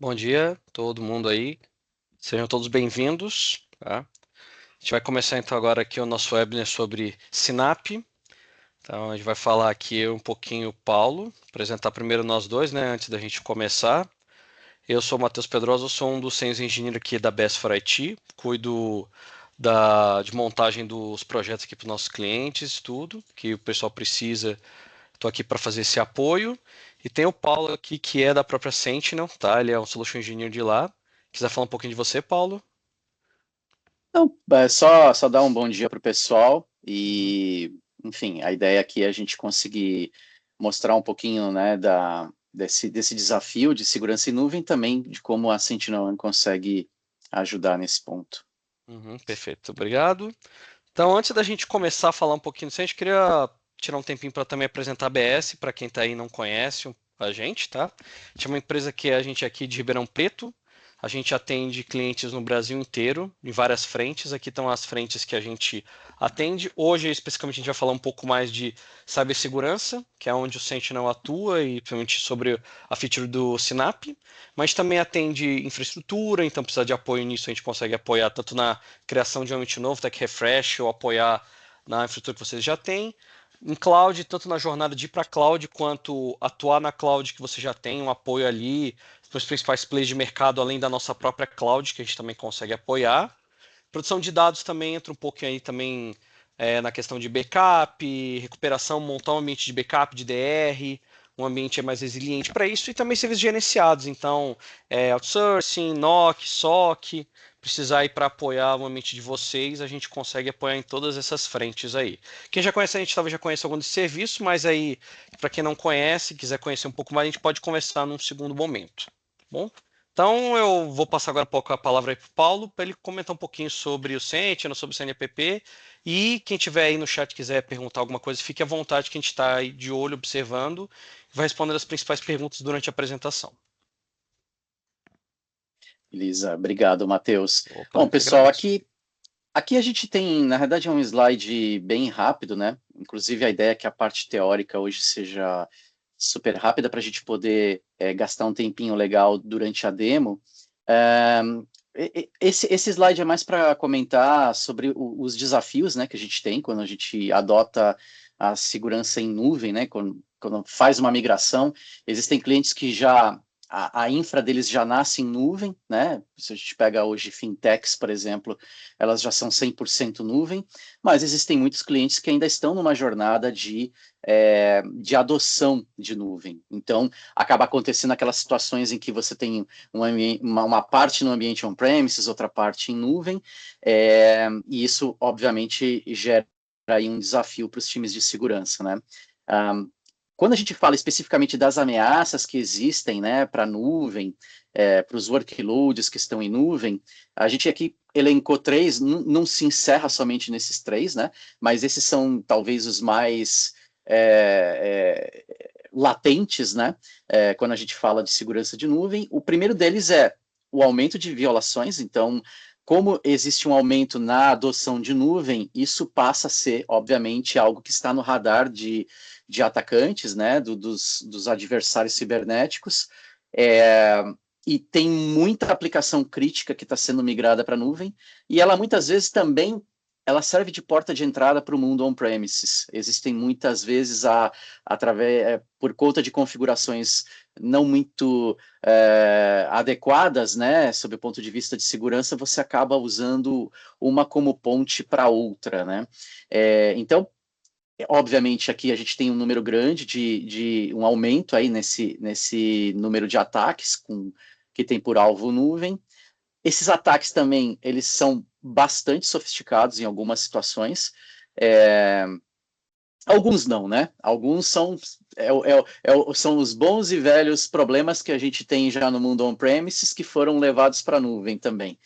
Bom dia, todo mundo aí. Sejam todos bem-vindos, tá? A gente vai começar então agora aqui o nosso webinar sobre Sinap. Então a gente vai falar aqui um pouquinho o Paulo, apresentar primeiro nós dois, né, antes da gente começar. Eu sou o Matheus Pedrosa, eu sou um dos Sales Engineer aqui da Best for IT, cuido de montagem dos projetos aqui para os nossos clientes, tudo que o pessoal precisa. Estou aqui para fazer esse apoio. E tem o Paulo aqui, que é da própria Sentinel, tá? Ele é um Solution Engineer de lá. Quiser falar um pouquinho de você, Paulo? Não, é só dar um bom dia para o pessoal Uhum. e, enfim, a ideia aqui é a gente conseguir mostrar um pouquinho, né, desse desafio de segurança em nuvem, também de como a Sentinel consegue ajudar nesse ponto. Perfeito, obrigado. Então, antes da gente começar a falar um pouquinho disso, a gente queria tirar um tempinho para também apresentar a BS, para quem está aí e não conhece a gente, tá? A gente é uma empresa que a gente é aqui de Ribeirão Preto. A gente atende clientes no Brasil inteiro, em várias frentes. Aqui estão as frentes que a gente atende. Hoje, especificamente, a gente vai falar um pouco mais de cibersegurança, que é onde o Sentinel atua, e principalmente sobre a feature do Sinap. Mas também atende infraestrutura, então precisa de apoio nisso, a gente consegue apoiar tanto na criação de um ambiente novo, tech refresh, ou apoiar na infraestrutura que vocês já têm. Em cloud, tanto na jornada de ir para cloud, quanto atuar na cloud que você já tem, um apoio ali para os principais players de mercado, além da nossa própria cloud, que a gente também consegue apoiar. Produção de dados também entra um pouquinho aí também na questão de backup, recuperação, montar um ambiente de backup, de DR, um ambiente mais resiliente para isso, e também serviços gerenciados, então outsourcing, NOC, SOC, precisar ir para apoiar o ambiente de vocês, a gente consegue apoiar em todas essas frentes aí. Quem já conhece a gente talvez já conheça algum desse serviço, mas aí, para quem não conhece, quiser conhecer um pouco mais, a gente pode conversar num segundo momento, tá bom? Então eu vou passar agora um pouco a palavra para o Paulo, para ele comentar um pouquinho sobre o Sentinel, sobre o CNAPP, e quem tiver aí no chat quiser perguntar alguma coisa, fique à vontade que a gente está aí de olho observando e vai responder as principais perguntas durante a apresentação. Beleza, obrigado, Matheus. Opa, Bom, eu que pessoal, agradeço. aqui a gente tem, na verdade, é um slide bem rápido, né? Inclusive a ideia é que a parte teórica hoje seja super rápida para a gente poder gastar um tempinho legal durante a demo. É, esse slide é mais para comentar sobre os desafios, né, que a gente tem quando a gente adota a segurança em nuvem, né, quando faz uma migração. Existem clientes que já a infra deles já nasce em nuvem, né? Se a gente pega hoje fintechs, por exemplo, elas já são 100% nuvem, mas existem muitos clientes que ainda estão numa jornada de adoção de nuvem. Então, acaba acontecendo aquelas situações em que você tem uma parte no ambiente on-premises, outra parte em nuvem, e isso, obviamente, gera aí um desafio para os times de segurança, né? Um, Quando a gente fala especificamente das ameaças que existem, né, para a nuvem, para os workloads que estão em nuvem, a gente aqui elencou três, não se encerra somente nesses três, né, mas esses são talvez os mais latentes, né, quando a gente fala de segurança de nuvem. O primeiro deles é o aumento de violações. Então, como existe um aumento na adoção de nuvem, isso passa a ser, obviamente, algo que está no radar de atacantes, né, dos adversários cibernéticos, é, e tem muita aplicação crítica que está sendo migrada para a nuvem, e ela muitas vezes também ela serve de porta de entrada para o mundo on-premises. Existem muitas vezes por conta de configurações não muito adequadas, né, sob o ponto de vista de segurança, você acaba usando uma como ponte para outra, né? Então, obviamente, aqui a gente tem um número grande de um aumento aí nesse número de ataques que tem por alvo nuvem. Esses ataques também, eles são bastante sofisticados em algumas situações. É, Alguns não, né? Alguns são os bons e velhos problemas que a gente tem já no mundo on-premises que foram levados para a nuvem também.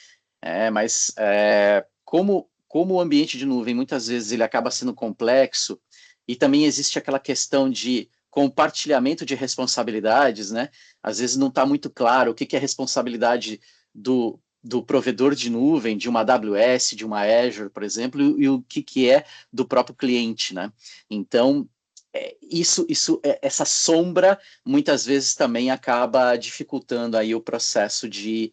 Como o ambiente de nuvem muitas vezes ele acaba sendo complexo e também existe aquela questão de compartilhamento de responsabilidades, né? Às vezes não está muito claro o que é responsabilidade do provedor de nuvem, de uma AWS, de uma Azure, por exemplo, e o que é do próprio cliente, né? Então, essa sombra muitas vezes também acaba dificultando aí o processo de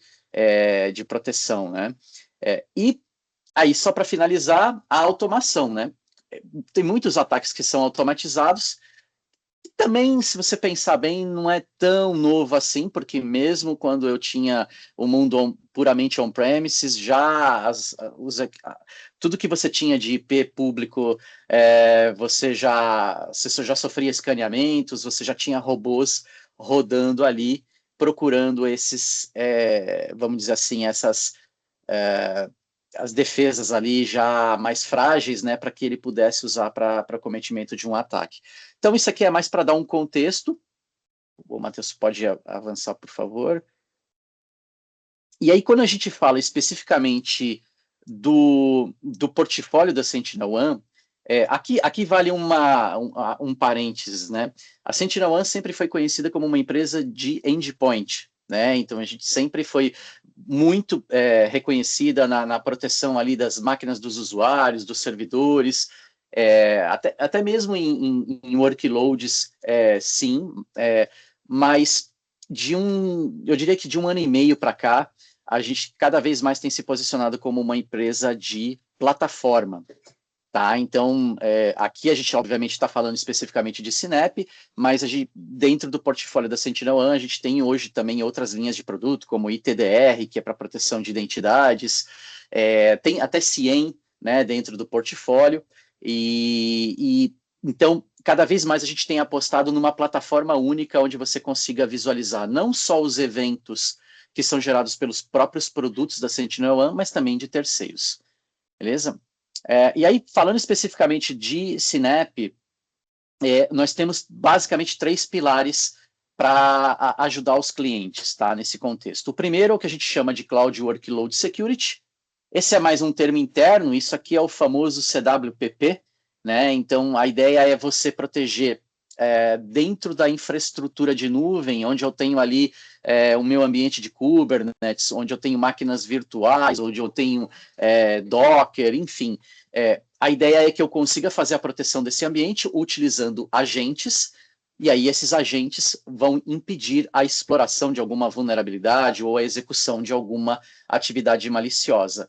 proteção, né? E aí, só para finalizar, a automação, né? Tem muitos ataques que são automatizados. E também, se você pensar bem, não é tão novo assim, porque mesmo quando eu tinha o mundo puramente on-premises, tudo que você tinha de IP público, você já sofria escaneamentos, você já tinha robôs rodando ali, procurando vamos dizer assim, as defesas ali já mais frágeis, né, para que ele pudesse usar para cometimento de um ataque. Então, isso aqui é mais para dar um contexto. O Matheus pode avançar, por favor. E aí, quando a gente fala especificamente do portfólio da SentinelOne, aqui vale um parênteses, né? A SentinelOne sempre foi conhecida como uma empresa de endpoint, né? Então, a gente sempre foi muito reconhecida na proteção ali das máquinas dos usuários, dos servidores, até mesmo em workloads, sim, mas eu diria que de um ano e meio para cá, a gente cada vez mais tem se posicionado como uma empresa de plataforma. Tá? Então, aqui a gente obviamente está falando especificamente de Sinep, mas dentro do portfólio da SentinelOne, a gente tem hoje também outras linhas de produto, como ITDR, que é para proteção de identidades, tem até CIEM, né, dentro do portfólio, então, cada vez mais a gente tem apostado numa plataforma única onde você consiga visualizar não só os eventos que são gerados pelos próprios produtos da SentinelOne, mas também de terceiros. Beleza? E aí, falando especificamente de Sinep, nós temos basicamente 3 pilares para ajudar os clientes, tá, nesse contexto. O primeiro é o que a gente chama de Cloud Workload Security. Esse é mais um termo interno, isso aqui é o famoso CWPP, né? Então, a ideia é você proteger dentro da infraestrutura de nuvem, onde eu tenho ali o meu ambiente de Kubernetes, onde eu tenho máquinas virtuais, onde eu tenho Docker, enfim. A ideia é que eu consiga fazer a proteção desse ambiente utilizando agentes, e aí esses agentes vão impedir a exploração de alguma vulnerabilidade ou a execução de alguma atividade maliciosa.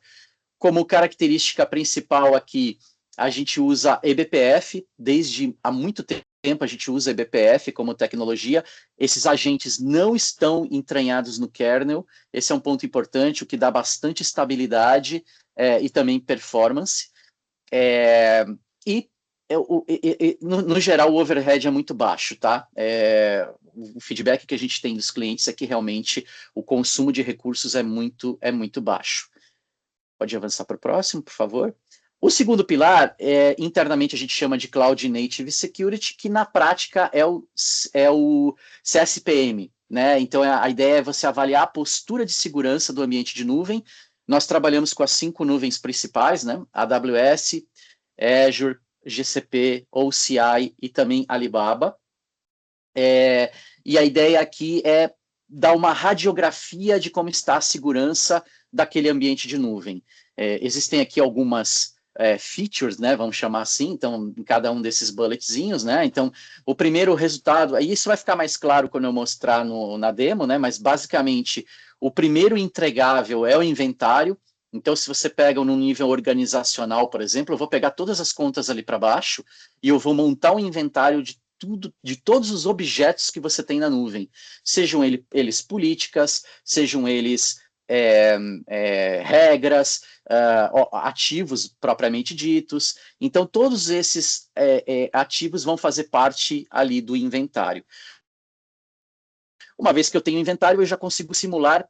Como característica principal aqui, a gente usa eBPF, desde há muito tempo a gente usa eBPF como tecnologia. Esses agentes não estão entranhados no kernel, esse é um ponto importante, o que dá bastante estabilidade e também performance. No geral, o overhead é muito baixo, tá? O feedback que a gente tem dos clientes é que realmente o consumo de recursos é muito baixo. Pode avançar para o próximo, por favor. O segundo pilar, internamente a gente chama de Cloud Native Security, que na prática é o CSPM, né? Então a ideia é você avaliar a postura de segurança do ambiente de nuvem. Nós trabalhamos com as 5 nuvens principais, né? AWS, Azure, GCP, OCI e também Alibaba. E a ideia aqui é dar uma radiografia de como está a segurança daquele ambiente de nuvem. Existem aqui algumas features, né, vamos chamar assim, então, em cada um desses bulletzinhos, né, então, o primeiro resultado, aí isso vai ficar mais claro quando eu mostrar na demo, né, mas basicamente, o primeiro entregável é o inventário. Então, se você pega no nível organizacional, por exemplo, eu vou pegar todas as contas ali para baixo e eu vou montar um inventário de todos os objetos que você tem na nuvem, sejam eles políticas, sejam eles regras, ativos propriamente ditos. Então, todos esses ativos vão fazer parte ali do inventário. Uma vez que eu tenho inventário, eu já consigo simular,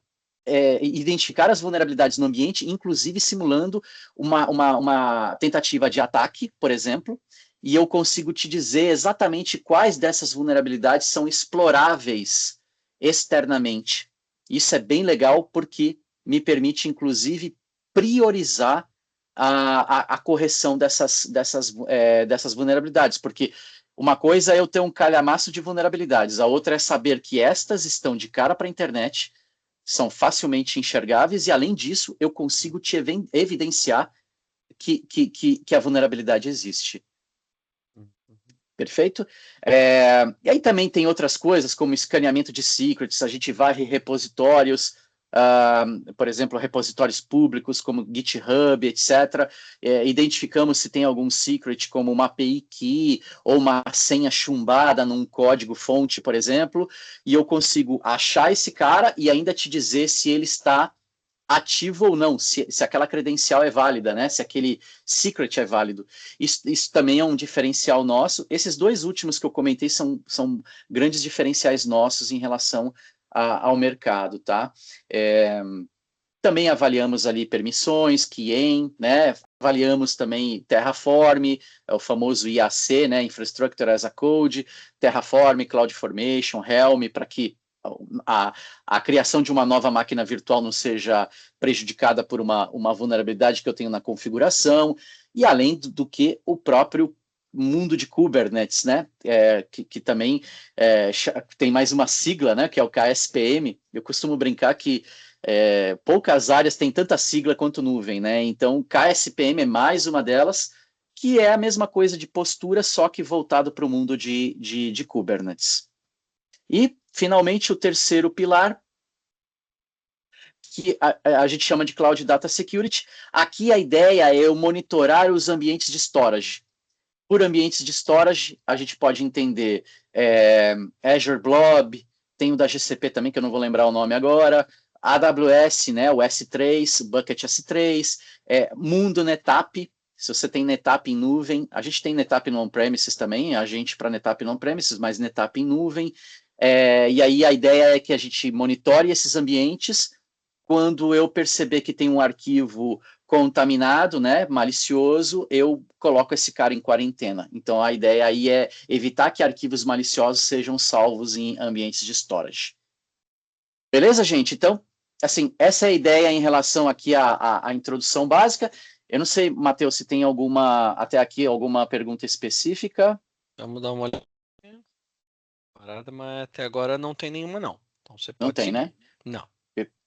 identificar as vulnerabilidades no ambiente, inclusive simulando uma tentativa de ataque, por exemplo, e eu consigo te dizer exatamente quais dessas vulnerabilidades são exploráveis externamente. Isso é bem legal porque me permite, inclusive, priorizar a correção dessas vulnerabilidades, porque uma coisa é eu ter um calhamaço de vulnerabilidades, a outra é saber que estas estão de cara para a internet, são facilmente enxergáveis e, além disso, eu consigo te evidenciar que a vulnerabilidade existe. Perfeito? E aí também tem outras coisas, como escaneamento de secrets, a gente varre repositórios, por exemplo, repositórios públicos, como GitHub, etc. Identificamos se tem algum secret, como uma API key, ou uma senha chumbada num código-fonte, por exemplo, e eu consigo achar esse cara e ainda te dizer se ele está ativo ou não, se aquela credencial é válida, né? Se aquele secret é válido. Isso também é um diferencial nosso. Esses dois últimos que eu comentei são grandes diferenciais nossos em relação ao mercado, tá? Também avaliamos ali permissões, KIEM, né? Avaliamos também Terraform, o famoso IAC, né? Infrastructure as a Code, Terraform, CloudFormation, Helm, para que a criação de uma nova máquina virtual não seja prejudicada por uma vulnerabilidade que eu tenho na configuração, e além do que o próprio mundo de Kubernetes, né? Que também tem mais uma sigla, né? Que é o KSPM. Eu costumo brincar que poucas áreas têm tanta sigla quanto nuvem, né? Então, KSPM é mais uma delas, que é a mesma coisa de postura, só que voltado para o mundo de Kubernetes. E, finalmente, o terceiro pilar, que a gente chama de Cloud Data Security. Aqui a ideia é eu monitorar os ambientes de storage. Por ambientes de storage, a gente pode entender Azure Blob, tem o da GCP também, que eu não vou lembrar o nome agora, AWS, né, o S3, Bucket S3, Mundo NetApp. Se você tem NetApp em nuvem, a gente tem NetApp no on-premises também, a gente para NetApp no on-premises, mas NetApp em nuvem. E aí a ideia é que a gente monitore esses ambientes. Quando eu perceber que tem um arquivo contaminado, né, malicioso, eu coloco esse cara em quarentena. Então a ideia aí é evitar que arquivos maliciosos sejam salvos em ambientes de storage. Beleza, gente? Então, assim, essa é a ideia em relação aqui à introdução básica. Eu não sei, Matheus, se tem até aqui, alguma pergunta específica. Vamos dar uma olhada. Parada, mas até agora não tem nenhuma, não. Então você Não pode tem, seguir. né? Não.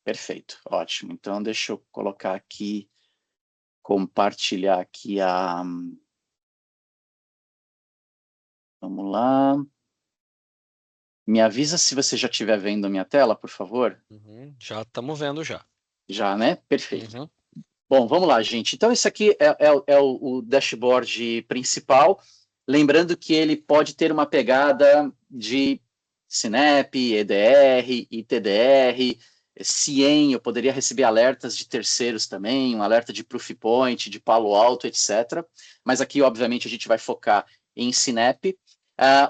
Perfeito, ótimo. Então, deixa eu colocar aqui, compartilhar aqui Vamos lá. Me avisa se você já estiver vendo a minha tela, por favor. Uhum, já estamos vendo já. Já, né? Perfeito. Uhum. Bom, vamos lá, gente. Então, isso aqui é o dashboard principal. Lembrando que ele pode ter uma pegada de Sinep, EDR, ITDR, CIEM. Eu poderia receber alertas de terceiros também, um alerta de Proofpoint, de Palo Alto, etc. Mas aqui, obviamente, a gente vai focar em Sinep.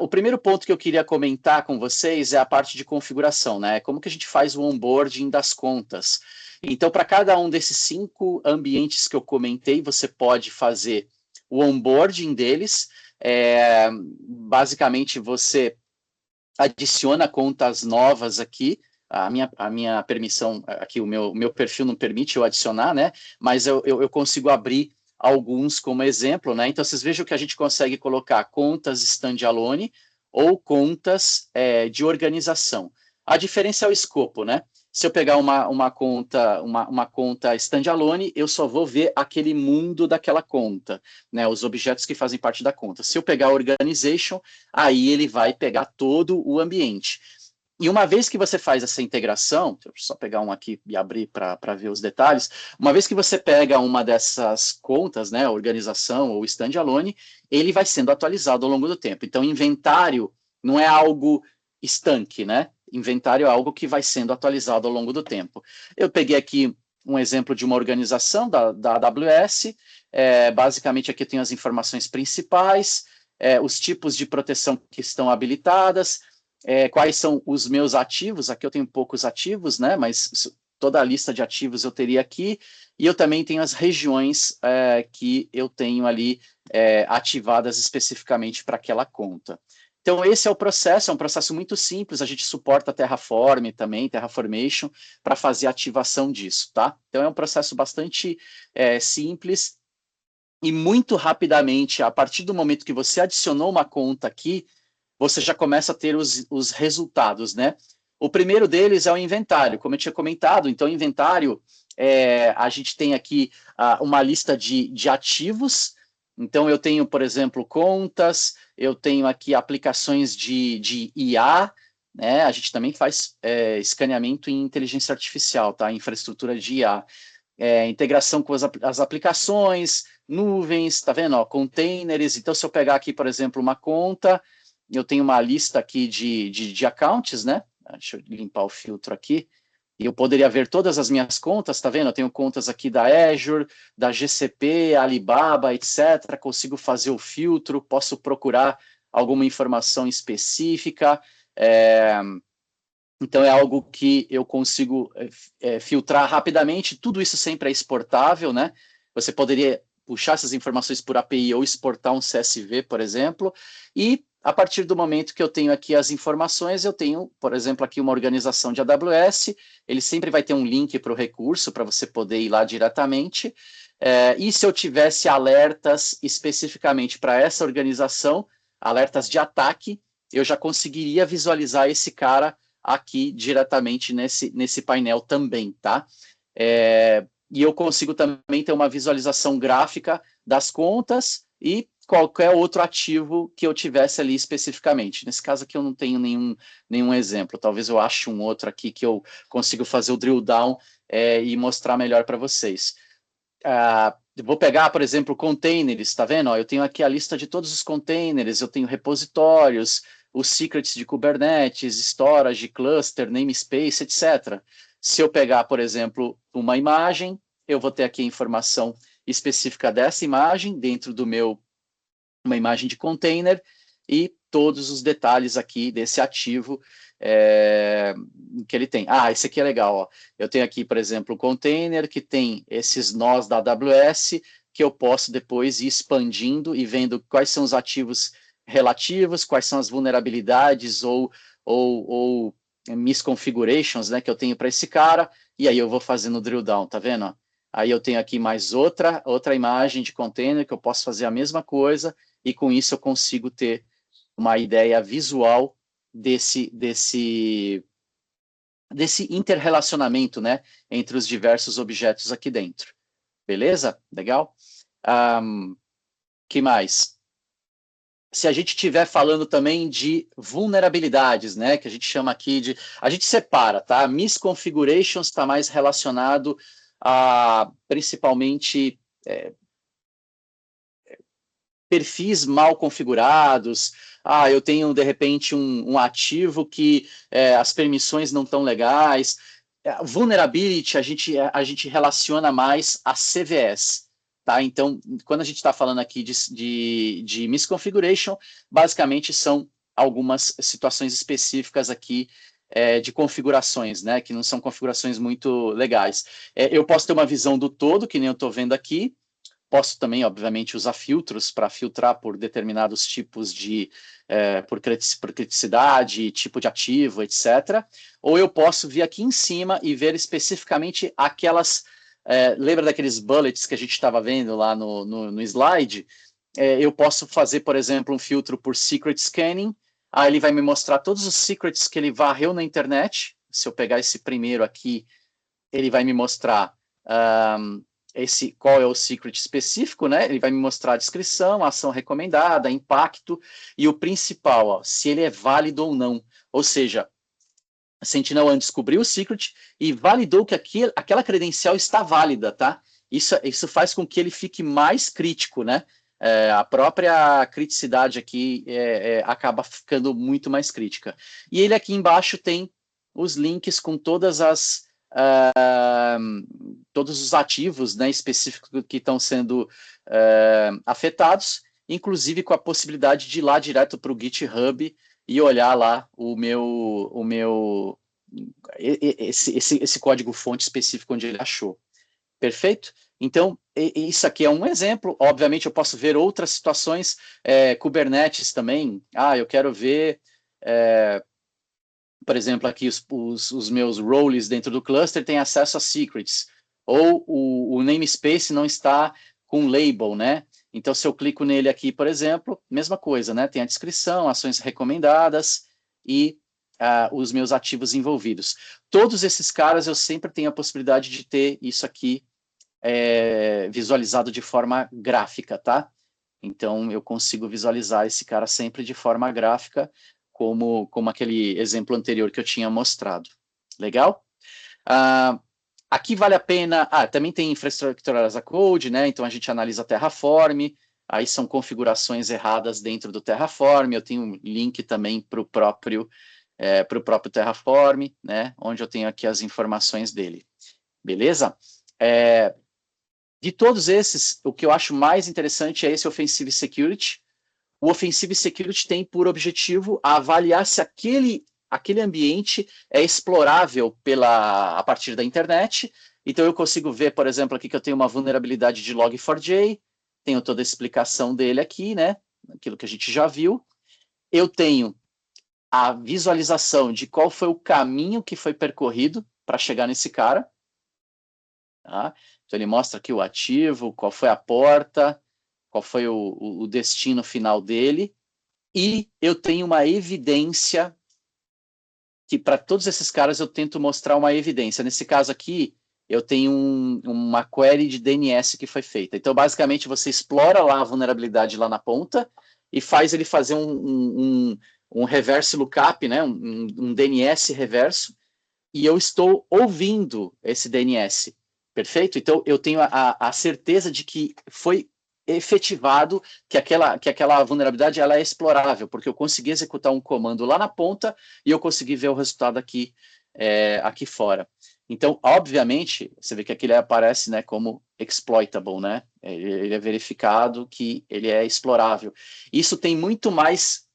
O primeiro ponto que eu queria comentar com vocês é a parte de configuração, né? Como que a gente faz o onboarding das contas? Então, para cada um desses 5 ambientes que eu comentei, você pode fazer o onboarding deles. Basicamente, você adiciona contas novas aqui. A minha permissão, aqui o meu perfil não permite eu adicionar, né? Mas eu consigo abrir alguns como exemplo, né? Então, vocês vejam que a gente consegue colocar contas standalone ou contas de organização. A diferença é o escopo, né? Se eu pegar uma conta standalone, eu só vou ver aquele mundo daquela conta, né? Os objetos que fazem parte da conta. Se eu pegar organization, aí ele vai pegar todo o ambiente. E uma vez que você faz essa integração, deixa eu só pegar um aqui e abrir para ver os detalhes, uma vez que você pega uma dessas contas, né, organização ou standalone, ele vai sendo atualizado ao longo do tempo. Então, inventário não é algo estanque, né? Inventário é algo que vai sendo atualizado ao longo do tempo. Eu peguei aqui um exemplo de uma organização da AWS, basicamente aqui tem as informações principais, os tipos de proteção que estão habilitadas, quais são os meus ativos. Aqui eu tenho poucos ativos, né? Mas toda a lista de ativos eu teria aqui. E eu também tenho as regiões que eu tenho ali ativadas especificamente para aquela conta. Então, esse é o processo, é um processo muito simples. A gente suporta Terraform também, Terraformation, para fazer a ativação disso, tá? Então, é um processo bastante simples e muito rapidamente, a partir do momento que você adicionou uma conta aqui, você já começa a ter os resultados, né? O primeiro deles é o inventário, como eu tinha comentado. Então, inventário, a gente tem aqui uma lista de ativos, Então, eu tenho, por exemplo, contas, eu tenho aqui aplicações de IA, né? A gente também faz escaneamento em inteligência artificial, tá? Infraestrutura de IA. Integração com as aplicações, nuvens, tá vendo? Ó, containers. Então, se eu pegar aqui, por exemplo, uma conta, eu tenho uma lista aqui de accounts, né? Deixa eu limpar o filtro aqui. E eu poderia ver todas as minhas contas, tá vendo? Eu tenho contas aqui da Azure, da GCP, Alibaba, etc. Consigo fazer o filtro, posso procurar alguma informação específica. Então, é algo que eu consigo filtrar rapidamente. Tudo isso sempre é exportável, né? Você poderia puxar essas informações por API ou exportar um CSV, por exemplo. E, a partir do momento que eu tenho aqui as informações, eu tenho, por exemplo, aqui uma organização de AWS. Ele sempre vai ter um link para o recurso, para você poder ir lá diretamente. E se eu tivesse alertas especificamente para essa organização, alertas de ataque, eu já conseguiria visualizar esse cara aqui diretamente nesse painel também, tá? E eu consigo também ter uma visualização gráfica das contas e qualquer outro ativo que eu tivesse ali especificamente. Nesse caso aqui eu não tenho nenhum exemplo, talvez eu ache um outro aqui que eu consigo fazer o drill down e mostrar melhor para vocês. Vou pegar, por exemplo, containers, tá vendo? Eu tenho aqui a lista de todos os containers, eu tenho repositórios, os secrets de Kubernetes, storage, cluster, namespace, etc. Se eu pegar, por exemplo, uma imagem, eu vou ter aqui a informação específica dessa imagem dentro do uma imagem de container e todos os detalhes aqui desse ativo que ele tem. Esse aqui é legal, ó. Eu tenho aqui, por exemplo, o container que tem esses nós da AWS que eu posso depois ir expandindo e vendo quais são os ativos relativos, quais são as vulnerabilidades ou misconfigurations, né, que eu tenho para esse cara, e aí eu vou fazendo o drill down, tá vendo? Aí eu tenho aqui mais outra imagem de container que eu posso fazer a mesma coisa, e com isso eu consigo ter uma ideia visual desse interrelacionamento, né, entre os diversos objetos aqui dentro. Beleza? Legal? Que mais? Se a gente estiver falando também de vulnerabilidades, né, que a gente chama aqui de... A gente separa, tá? Misconfigurations está mais relacionado a, principalmente, perfis mal configurados. Eu tenho, de repente, um ativo que as permissões não estão legais. Vulnerability, a gente relaciona mais a CVS. Tá? Então, quando a gente está falando aqui de misconfiguration, basicamente são algumas situações específicas aqui de configurações, né, que não são configurações muito legais. Eu posso ter uma visão do todo, que nem eu estou vendo aqui. Posso também, obviamente, usar filtros para filtrar por determinados tipos por criticidade, tipo de ativo, etc. Ou eu posso vir aqui em cima e ver especificamente aquelas... lembra daqueles bullets que a gente estava vendo lá no slide? Eu posso fazer, por exemplo, um filtro por secret scanning. Ele vai me mostrar todos os secrets que ele varreu na internet. Se eu pegar esse primeiro aqui, ele vai me mostrar... qual é o secret específico, né? Ele vai me mostrar a descrição, a ação recomendada, impacto e o principal, ó, se ele é válido ou não. Ou seja, a SentinelOne descobriu o secret e validou que aquela credencial está válida, tá? Isso faz com que ele fique mais crítico, né? A própria criticidade aqui acaba ficando muito mais crítica. E ele aqui embaixo tem os links com todas todos os ativos, né, específicos que estão sendo afetados, inclusive com a possibilidade de ir lá direto para o GitHub e olhar lá esse código-fonte específico onde ele achou. Perfeito? Então, isso aqui é um exemplo. Obviamente, eu posso ver outras situações, Kubernetes também. Eu quero ver... por exemplo, aqui os meus roles dentro do cluster têm acesso a secrets, ou o namespace não está com label, né? Então, se eu clico nele aqui, por exemplo, mesma coisa, né? Tem a descrição, ações recomendadas e os meus ativos envolvidos. Todos esses caras eu sempre tenho a possibilidade de ter isso aqui visualizado de forma gráfica, tá? Então, eu consigo visualizar esse cara sempre de forma gráfica, como aquele exemplo anterior que eu tinha mostrado. Legal? Aqui vale a pena... também tem infraestrutura as a code, né? Então, a gente analisa Terraform, aí são configurações erradas dentro do Terraform, eu tenho um link também para o próprio Terraform, né? Onde eu tenho aqui as informações dele. Beleza? De todos esses, o que eu acho mais interessante é esse Offensive Security. O Offensive Security tem por objetivo avaliar se aquele ambiente é explorável a partir da internet. Então, eu consigo ver, por exemplo, aqui que eu tenho uma vulnerabilidade de Log4j, tenho toda a explicação dele aqui, né? Aquilo que a gente já viu. Eu tenho a visualização de qual foi o caminho que foi percorrido para chegar nesse cara. Tá? Então, ele mostra aqui o ativo, qual foi a porta, qual foi o destino final dele, e eu tenho uma evidência que para todos esses caras eu tento mostrar uma evidência. Nesse caso aqui, eu tenho uma query de DNS que foi feita. Então, basicamente, você explora lá a vulnerabilidade lá na ponta e faz ele fazer um reverse lookup, né? um DNS reverso, e eu estou ouvindo esse DNS. Perfeito? Então, eu tenho a certeza de que foi efetivado que aquela vulnerabilidade ela é explorável, porque eu consegui executar um comando lá na ponta e eu consegui ver o resultado aqui fora. Então, obviamente, você vê que aqui ele aparece, né, como exploitable, né? Ele é verificado que ele é explorável. Isso tem muito mais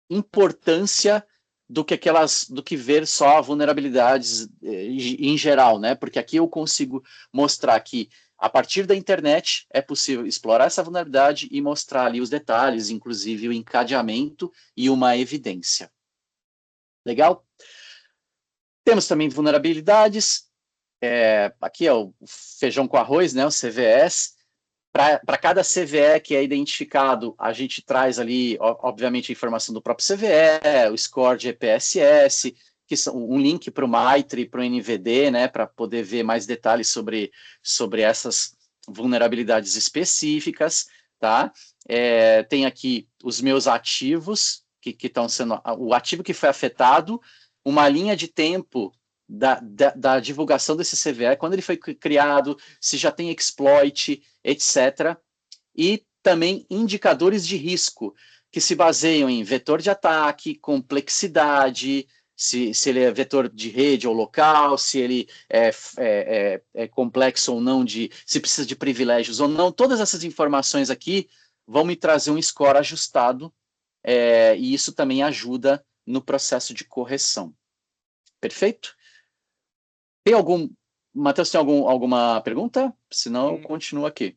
importância do que ver só vulnerabilidades em geral, né? Porque aqui eu consigo mostrar que a partir da internet é possível explorar essa vulnerabilidade e mostrar ali os detalhes, inclusive o encadeamento e uma evidência. Legal? Temos também vulnerabilidades. Aqui é o feijão com arroz, né? O CVS. Para cada CVE que é identificado, a gente traz ali, obviamente, a informação do próprio CVE, o score de EPSS, que são um link para o MITRE, para o NVD, né, para poder ver mais detalhes sobre essas vulnerabilidades específicas, tá? Tem aqui os meus ativos, que estão sendo... O ativo que foi afetado, uma linha de tempo da divulgação desse CVE, quando ele foi criado, se já tem exploit, etc. E também indicadores de risco, que se baseiam em vetor de ataque, complexidade, se ele é vetor de rede ou local, se ele é complexo ou não, se precisa de privilégios ou não. Todas essas informações aqui vão me trazer um score ajustado, e isso também ajuda no processo de correção. Perfeito? Matheus, tem alguma pergunta? Senão eu continuo aqui.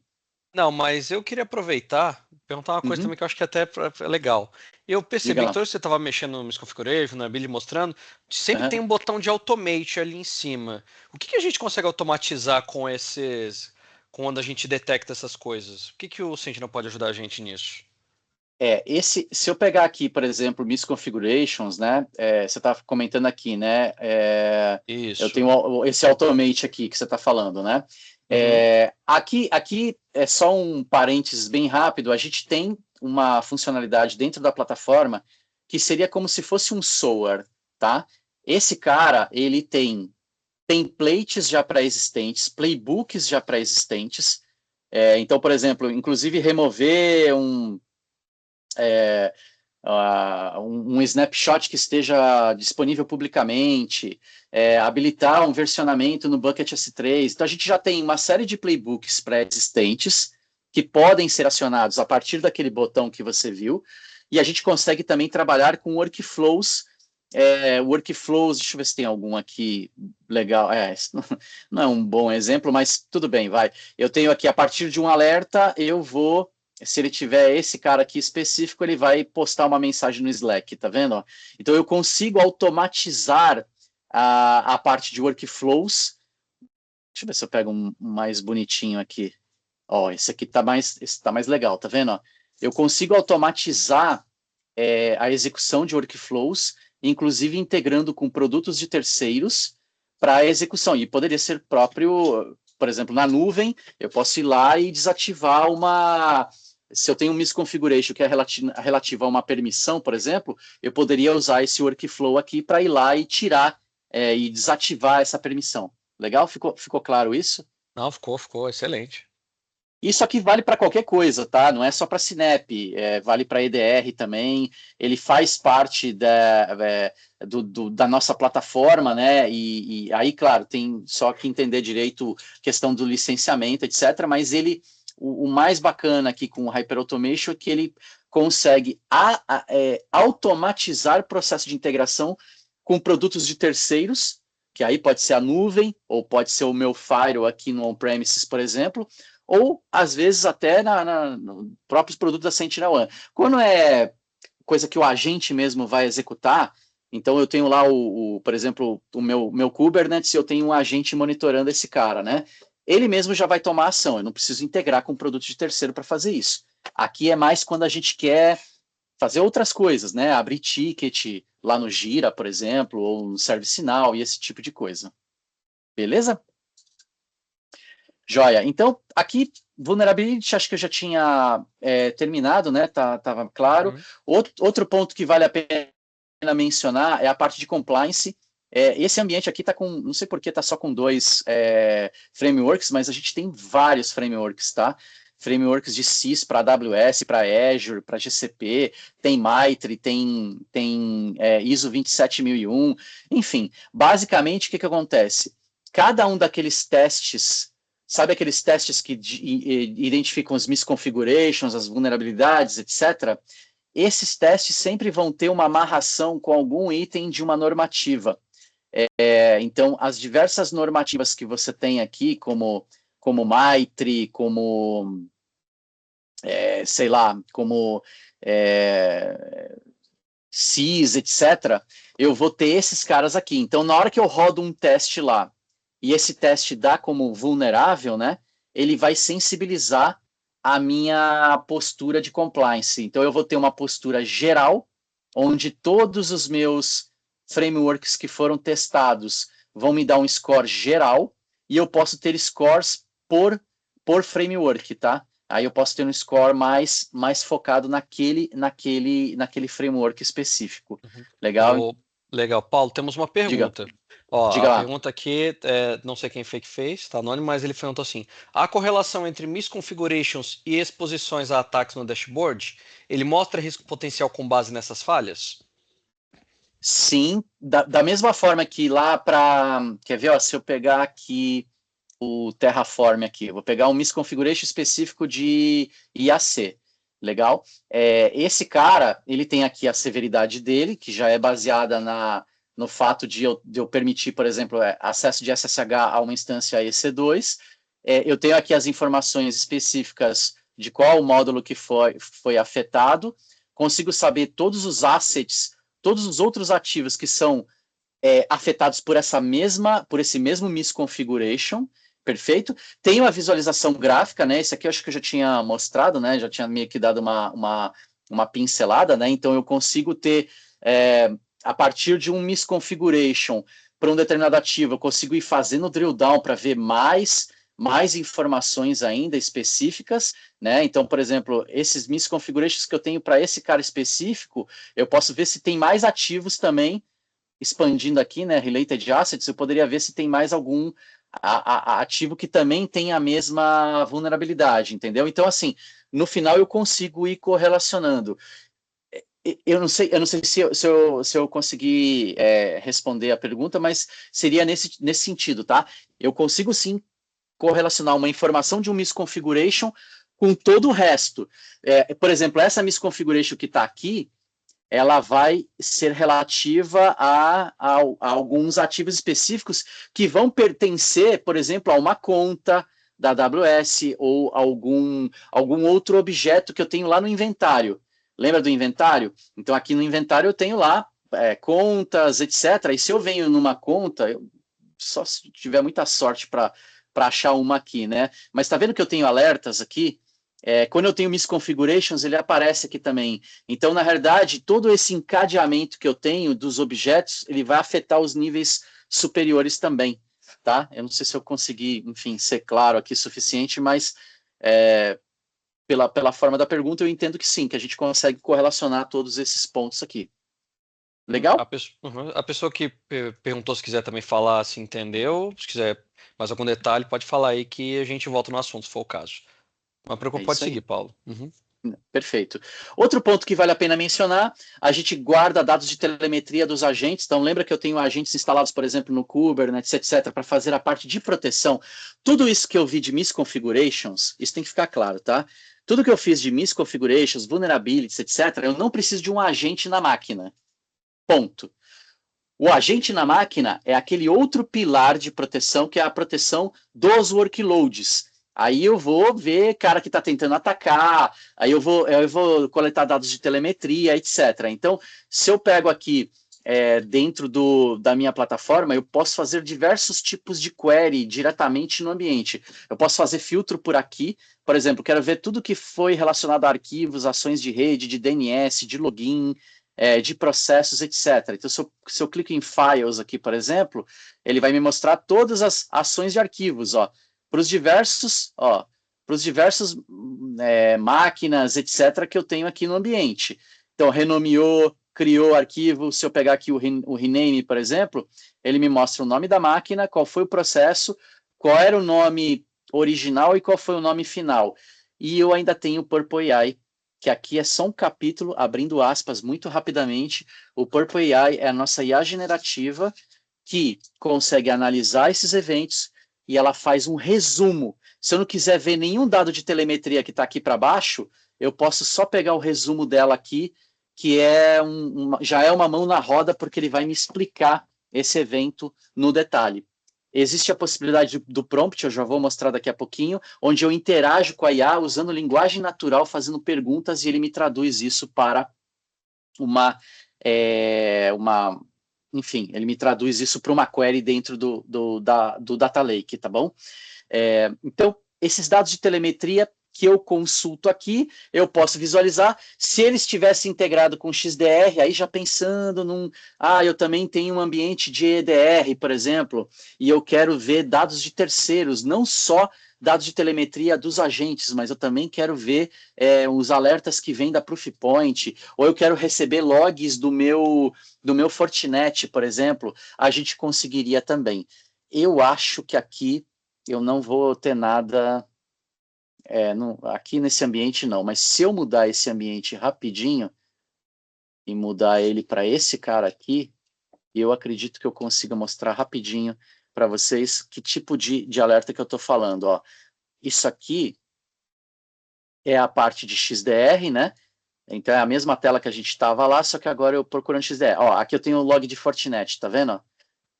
Não, mas eu queria aproveitar e perguntar uma coisa Uhum. também que eu acho que até é legal. Eu Diga percebi que lá. toda vez que você estava mexendo no Misconfiguration, na build mostrando, sempre tem um botão de automate ali em cima. O que a gente consegue automatizar quando a gente detecta essas coisas? O que o Sentinel pode ajudar a gente nisso? Se eu pegar aqui, por exemplo, misconfigurations, né? Você está comentando aqui, né? Eu Isso. tenho esse automate aqui que você está falando, né? Uhum. Aqui é só um parênteses bem rápido. A gente tem uma funcionalidade dentro da plataforma que seria como se fosse um SOAR, tá? Esse cara, ele tem templates já pré-existentes, playbooks já pré-existentes. Então, por exemplo, inclusive remover um snapshot que esteja disponível publicamente, habilitar um versionamento no Bucket S3. Então, a gente já tem uma série de playbooks pré-existentes que podem ser acionados a partir daquele botão que você viu, e a gente consegue também trabalhar com workflows. Deixa eu ver se tem algum aqui legal. Não é um bom exemplo, mas tudo bem, vai. Eu tenho aqui, a partir de um alerta, se ele tiver esse cara aqui específico, ele vai postar uma mensagem no Slack, tá vendo? Então, eu consigo automatizar a parte de workflows. Deixa eu ver se eu pego um mais bonitinho aqui. Esse aqui esse tá mais legal, tá vendo? Eu consigo automatizar a execução de workflows, inclusive integrando com produtos de terceiros para a execução. E poderia ser próprio, por exemplo, na nuvem, eu posso ir lá e desativar se eu tenho um misconfiguration que é relativo a uma permissão, por exemplo, eu poderia usar esse workflow aqui para ir lá e tirar e desativar essa permissão. Legal? Ficou claro isso? Não, ficou excelente. Isso aqui vale para qualquer coisa, tá? Não é só para Sinep, vale para EDR também. Ele faz parte da nossa plataforma, né? E aí, claro, tem só que entender direito questão do licenciamento, etc. Mas o mais bacana aqui com o Hyper Automation é que ele consegue automatizar o processo de integração com produtos de terceiros, que aí pode ser a nuvem, ou pode ser o meu firewall aqui no on-premises, por exemplo, ou às vezes até nos próprios produtos da SentinelOne. Quando é coisa que o agente mesmo vai executar, então eu tenho lá, por exemplo, o meu Kubernetes, eu tenho um agente monitorando esse cara, né? Ele mesmo já vai tomar ação, eu não preciso integrar com produto de terceiro para fazer isso. Aqui é mais quando a gente quer fazer outras coisas, né? Abrir ticket lá no Gira, por exemplo, ou no ServiceNow e esse tipo de coisa. Beleza? Joia. Então, aqui, vulnerability, acho que eu já tinha terminado, né? Tava claro. Outro ponto que vale a pena mencionar é a parte de compliance. Esse ambiente aqui está com, não sei por que está só com 2 frameworks, mas a gente tem vários frameworks, tá? Frameworks de CIS para AWS, para Azure, para GCP, tem Mitre, tem ISO 27001, enfim. Basicamente, o que acontece? Cada um daqueles testes, sabe aqueles testes que identificam os misconfigurations, as vulnerabilidades, etc., esses testes sempre vão ter uma amarração com algum item de uma normativa. Então, as diversas normativas que você tem aqui, como Mitre, como, sei lá, como CIS, etc., eu vou ter esses caras aqui. Então, na hora que eu rodo um teste lá, e esse teste dá como vulnerável, né, ele vai sensibilizar a minha postura de compliance. Então, eu vou ter uma postura geral, onde todos os meus frameworks que foram testados vão me dar um score geral, e eu posso ter scores por framework, tá? Aí eu posso ter um score mais focado naquele framework específico. Legal? Legal. Paulo, temos uma Diga, pergunta. Ó, diga a lá. pergunta aqui, não sei quem foi que fez, tá anônimo, mas ele perguntou assim: a correlação entre misconfigurations e exposições a ataques no dashboard, ele mostra risco potencial com base nessas falhas? Sim, da mesma forma que lá para... Quer ver, ó, se eu pegar aqui o Terraform aqui, eu vou pegar um misconfiguration específico de IAC, legal? Esse cara, ele tem aqui a severidade dele, que já é baseada no fato de eu permitir, por exemplo, acesso de SSH a uma instância EC2. Eu tenho aqui as informações específicas de qual o módulo que foi afetado, consigo saber todos os assets, todos os outros ativos que são afetados por esse mesmo misconfiguration, perfeito? Tem uma visualização gráfica, né? Esse aqui eu acho que eu já tinha mostrado, né? Já tinha meio que dado uma pincelada, né? Então eu consigo ter, a partir de um misconfiguration para um determinado ativo, eu consigo ir fazendo drill down para ver mais informações ainda específicas, né? Então, por exemplo, esses misconfigurations que eu tenho para esse cara específico, eu posso ver se tem mais ativos também, expandindo aqui, né, related assets, eu poderia ver se tem mais algum ativo que também tem a mesma vulnerabilidade, entendeu? Então, assim, no final eu consigo ir correlacionando. Eu não sei se eu conseguir responder a pergunta, mas seria nesse sentido, tá? Eu consigo sim correlacionar uma informação de um misconfiguration com todo o resto. Por exemplo, essa misconfiguration que está aqui, ela vai ser relativa a alguns ativos específicos que vão pertencer, por exemplo, a uma conta da AWS ou algum outro objeto que eu tenho lá no inventário. Lembra do inventário? Então, aqui no inventário eu tenho lá contas, etc. E se eu venho numa conta, só se tiver muita sorte para achar uma aqui, né? Mas está vendo que eu tenho alertas aqui? Quando eu tenho misconfigurations, ele aparece aqui também. Então, na realidade, todo esse encadeamento que eu tenho dos objetos, ele vai afetar os níveis superiores também, tá? Eu não sei se eu consegui, enfim, ser claro aqui o suficiente, mas pela forma da pergunta, eu entendo que sim, que a gente consegue correlacionar todos esses pontos aqui. Legal? A pessoa que perguntou se quiser também falar se entendeu, se quiser mais algum detalhe, pode falar aí que a gente volta no assunto, se for o caso. Não preocupa, É pode isso seguir, aí. Paulo. Uhum. Perfeito. Outro ponto que vale a pena mencionar, a gente guarda dados de telemetria dos agentes. Então, lembra que eu tenho agentes instalados, por exemplo, no Kubernetes, etc., para fazer a parte de proteção. Tudo isso que eu vi de misconfigurations, isso tem que ficar claro, tá? Tudo que eu fiz de misconfigurations, vulnerabilities, etc., eu não preciso de um agente na máquina. Ponto. O agente na máquina é aquele outro pilar de proteção, que é a proteção dos workloads. Aí eu vou ver cara que está tentando atacar, aí eu vou coletar dados de telemetria, etc. Então, se eu pego aqui dentro da minha plataforma, eu posso fazer diversos tipos de query diretamente no ambiente. Eu posso fazer filtro por aqui, por exemplo, quero ver tudo que foi relacionado a arquivos, ações de rede, de DNS, de login, de processos, etc. Então, se eu clico em Files aqui, por exemplo, ele vai me mostrar todas as ações de arquivos, para os diversos, máquinas, etc., que eu tenho aqui no ambiente. Então, renomeou, criou arquivo, se eu pegar aqui o rename, por exemplo, ele me mostra o nome da máquina, qual foi o processo, qual era o nome original e qual foi o nome final. E eu ainda tenho o Purple AI, que aqui é só um capítulo, abrindo aspas muito rapidamente. O Purple AI é a nossa IA generativa que consegue analisar esses eventos e ela faz um resumo. Se eu não quiser ver nenhum dado de telemetria que está aqui para baixo, eu posso só pegar o resumo dela aqui, que já é uma mão na roda, porque ele vai me explicar esse evento no detalhe. Existe a possibilidade do prompt, eu já vou mostrar daqui a pouquinho, onde eu interajo com a IA usando linguagem natural, fazendo perguntas, e ele me traduz isso para enfim, ele me traduz isso para uma query dentro do Data Lake, tá bom? Então, esses dados de telemetria que eu consulto aqui, eu posso visualizar. Se ele estivesse integrado com XDR, aí já pensando eu também tenho um ambiente de EDR, por exemplo, e eu quero ver dados de terceiros, não só dados de telemetria dos agentes, mas eu também quero ver os alertas que vêm da Proofpoint, ou eu quero receber logs do meu Fortinet, por exemplo, a gente conseguiria também. Eu acho que aqui eu não vou ter nada aqui nesse ambiente não, mas se eu mudar esse ambiente rapidinho e mudar ele para esse cara aqui, eu acredito que eu consiga mostrar rapidinho para vocês que tipo de alerta que eu estou falando. Isso aqui é a parte de XDR, né? Então é a mesma tela que a gente estava lá, só que agora eu procurando XDR. Aqui eu tenho o log de Fortinet, tá vendo?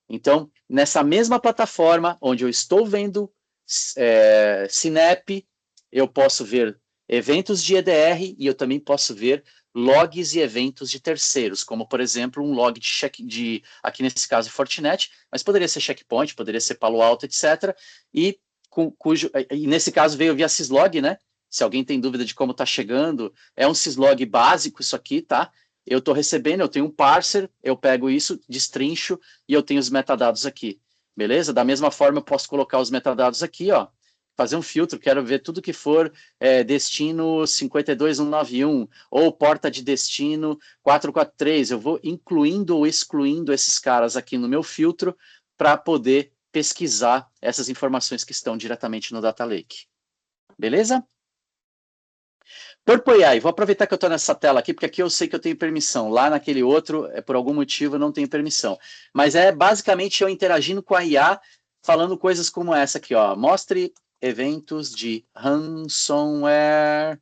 Então, nessa mesma plataforma, onde eu estou vendo Sinap, eu posso ver eventos de EDR e eu também posso ver logs e eventos de terceiros, como, por exemplo, um log aqui nesse caso, Fortinet, mas poderia ser Checkpoint, poderia ser Palo Alto, etc. E nesse caso veio via syslog, né? Se alguém tem dúvida de como está chegando, é um syslog básico isso aqui, tá? Eu estou recebendo, eu tenho um parser, eu pego isso, destrincho e eu tenho os metadados aqui, beleza? Da mesma forma, eu posso colocar os metadados aqui, fazer um filtro, quero ver tudo que for destino 52191 ou porta de destino 443. Eu vou incluindo ou excluindo esses caras aqui no meu filtro para poder pesquisar essas informações que estão diretamente no Data Lake. Beleza? Purple AI, vou aproveitar que eu estou nessa tela aqui, porque aqui eu sei que eu tenho permissão. Lá naquele outro, por algum motivo, eu não tenho permissão. Mas é basicamente eu interagindo com a IA, falando coisas como essa aqui, Mostre eventos de ransomware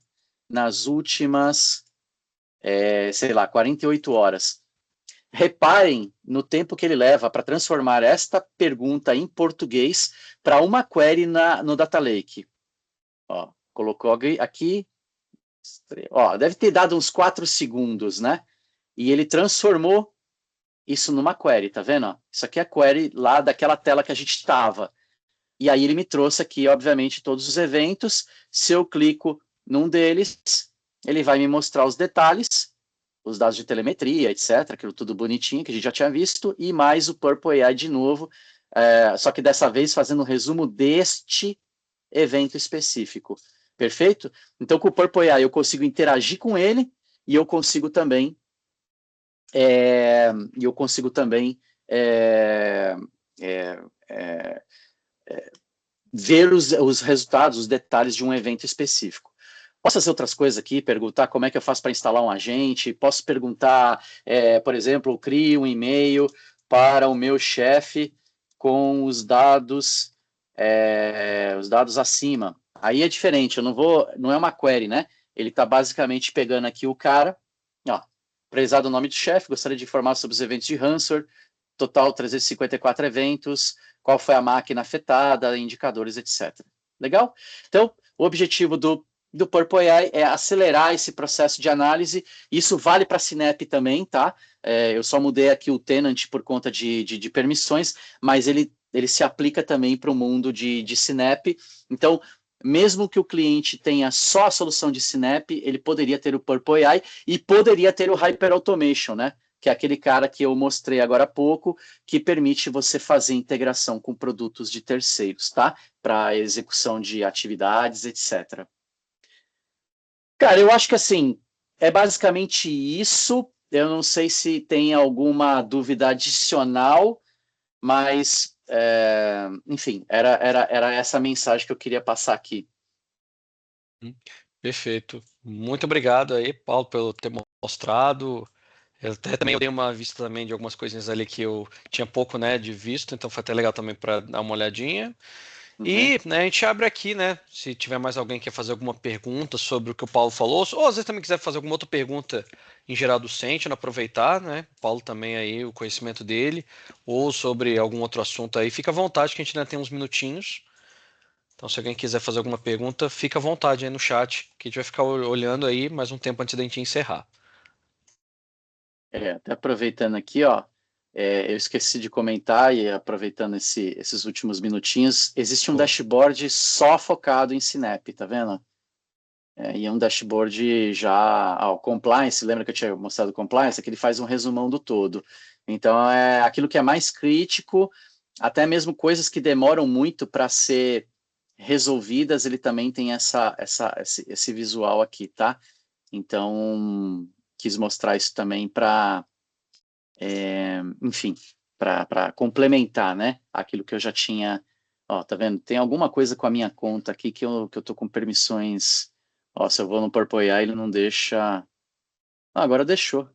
nas últimas, 48 horas. Reparem no tempo que ele leva para transformar esta pergunta em português para uma query no Data Lake. Colocou aqui, deve ter dado uns 4 segundos, né? E ele transformou isso numa query, tá vendo? Isso aqui é a query lá daquela tela que a gente estava. E aí ele me trouxe aqui, obviamente, todos os eventos. Se eu clico num deles, ele vai me mostrar os detalhes, os dados de telemetria, etc., aquilo tudo bonitinho que a gente já tinha visto, e mais o Purple AI de novo, só que dessa vez fazendo um resumo deste evento específico. Perfeito? Então, com o Purple AI eu consigo interagir com ele e eu consigo também é, é, é, é, ver os resultados, os detalhes de um evento específico. Posso fazer outras coisas aqui, perguntar como é que eu faço para instalar um agente, posso perguntar, por exemplo, eu crio um e-mail para o meu chefe com os dados acima. Aí é diferente, não é uma query, né? Ele está basicamente pegando aqui o cara, ó, prezado nome do chefe, gostaria de informar sobre os eventos de Hansor, total 354 eventos, qual foi a máquina afetada, indicadores, etc. Legal? Então, o objetivo do Purple AI é acelerar esse processo de análise. Isso vale para a Sinep também, tá? Eu só mudei aqui o tenant por conta de permissões, mas ele se aplica também para o mundo de Sinep. Então, mesmo que o cliente tenha só a solução de Sinep, ele poderia ter o Purple AI e poderia ter o Hyper Automation, né? Que é aquele cara que eu mostrei agora há pouco, que permite você fazer integração com produtos de terceiros, tá? Para execução de atividades, etc. Cara, eu acho que assim, é basicamente isso. Eu não sei se tem alguma dúvida adicional, mas, enfim, era essa mensagem que eu queria passar aqui. Perfeito. Muito obrigado aí, Paulo, pelo ter mostrado. Eu até também dei uma vista também de algumas coisinhas ali que eu tinha pouco, né, de visto, então foi até legal também para dar uma olhadinha. E, né, a gente abre aqui, né, se tiver mais alguém que quer fazer alguma pergunta sobre o que o Paulo falou, ou às vezes também quiser fazer alguma outra pergunta em geral do Sentinel, aproveitar, né, o Paulo também aí, o conhecimento dele, ou sobre algum outro assunto aí, fica à vontade que a gente ainda tem uns minutinhos. Então, se alguém quiser fazer alguma pergunta, fica à vontade aí no chat, que a gente vai ficar olhando aí mais um tempo antes da gente encerrar. Até aproveitando aqui, ó, eu esqueci de comentar e aproveitando esses últimos minutinhos, existe um dashboard só focado em Sinep, tá vendo? E é um dashboard já, o compliance, lembra que eu tinha mostrado o compliance? Aqui ele faz um resumão do todo. Então, é aquilo que é mais crítico, até mesmo coisas que demoram muito para ser resolvidas, ele também tem esse visual aqui, tá? Então, quis mostrar isso também para, enfim, para complementar, né? Aquilo que eu já tinha. Ó, tá vendo? Tem alguma coisa com a minha conta aqui que eu tô com permissões. Ó, se eu vou no Purple AI, ele não deixa. Ah, agora deixou.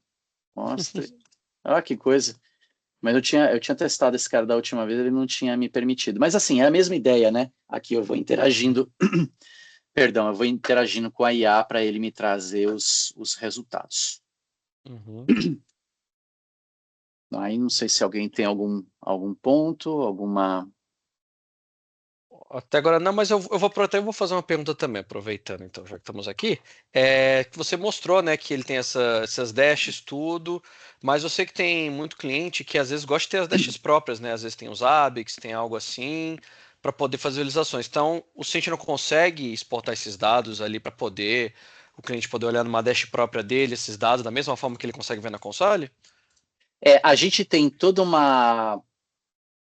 Mostra. Ah, que coisa. Mas eu tinha testado esse cara da última vez, ele não tinha me permitido. Mas assim, é a mesma ideia, né? Aqui eu vou interagindo, perdão, eu vou interagindo com a IA para ele me trazer os resultados. Uhum. Aí não sei se alguém tem algum ponto, alguma. Até agora não, mas eu vou aproveitar e vou fazer uma pergunta também, aproveitando então, já que estamos aqui. Que você mostrou, né, que ele tem essas dashes, tudo, mas eu sei que tem muito cliente que às vezes gosta de ter as dashes próprias, né? Às vezes tem os ABICs, tem algo assim, para poder fazer visualizações. Então, o Sentinel consegue exportar esses dados ali para poder o cliente poder olhar numa dash própria dele, esses dados, da mesma forma que ele consegue ver na console? A gente tem toda uma.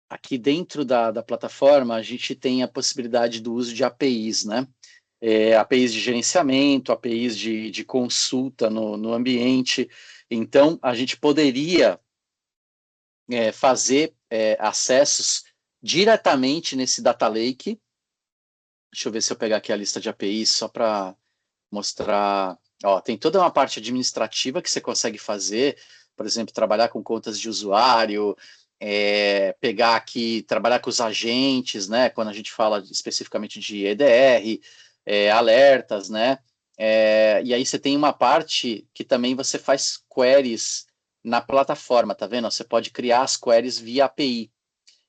Aqui dentro da plataforma, a gente tem a possibilidade do uso de APIs, né? APIs de gerenciamento, APIs de consulta no ambiente. Então, a gente poderia fazer acessos diretamente nesse data lake. Deixa eu ver se eu pegar aqui a lista de APIs só para mostrar. Ó, tem toda uma parte administrativa que você consegue fazer, por exemplo, trabalhar com contas de usuário, pegar aqui, trabalhar com os agentes, né? Quando a gente fala especificamente de EDR, alertas, né? E aí você tem uma parte que também você faz queries na plataforma, tá vendo? Você pode criar as queries via API.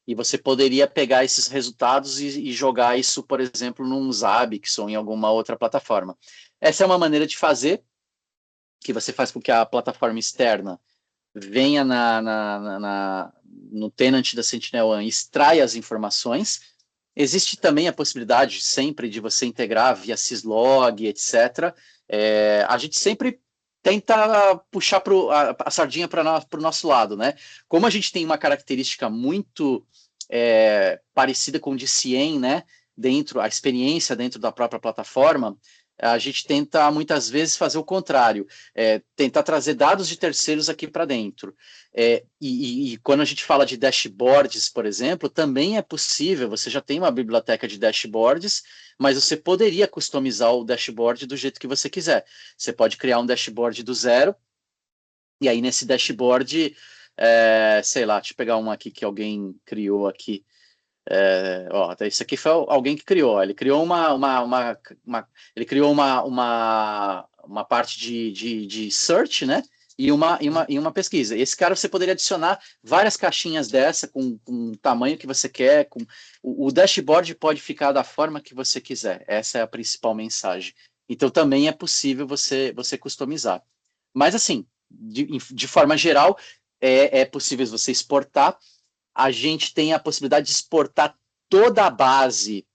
E você poderia pegar esses resultados e jogar isso, por exemplo, num Zabbix ou em alguma outra plataforma. Essa é uma maneira de fazer, que você faz com que a plataforma externa venha no tenant da Sentinel-1 e extraia as informações. Existe também a possibilidade sempre de você integrar via syslog, etc. A gente sempre tenta puxar a sardinha para o nosso lado, né? Como a gente tem uma característica muito parecida com o de Cien, né? a experiência dentro da própria plataforma, a gente tenta muitas vezes fazer o contrário, tentar trazer dados de terceiros aqui para dentro. E quando a gente fala de dashboards, por exemplo, também é possível, você já tem uma biblioteca de dashboards, mas você poderia customizar o dashboard do jeito que você quiser. Você pode criar um dashboard do zero, e aí nesse dashboard, sei lá, deixa eu pegar um aqui que alguém criou aqui. Isso aqui foi alguém que criou. Ele criou ele criou uma parte de search, né? E uma pesquisa. Esse cara você poderia adicionar várias caixinhas dessa com o tamanho que você quer. O dashboard pode ficar da forma que você quiser. Essa é a principal mensagem. Então também é possível você customizar. Mas assim, de forma geral, é possível você exportar. A gente tem a possibilidade de exportar toda a base,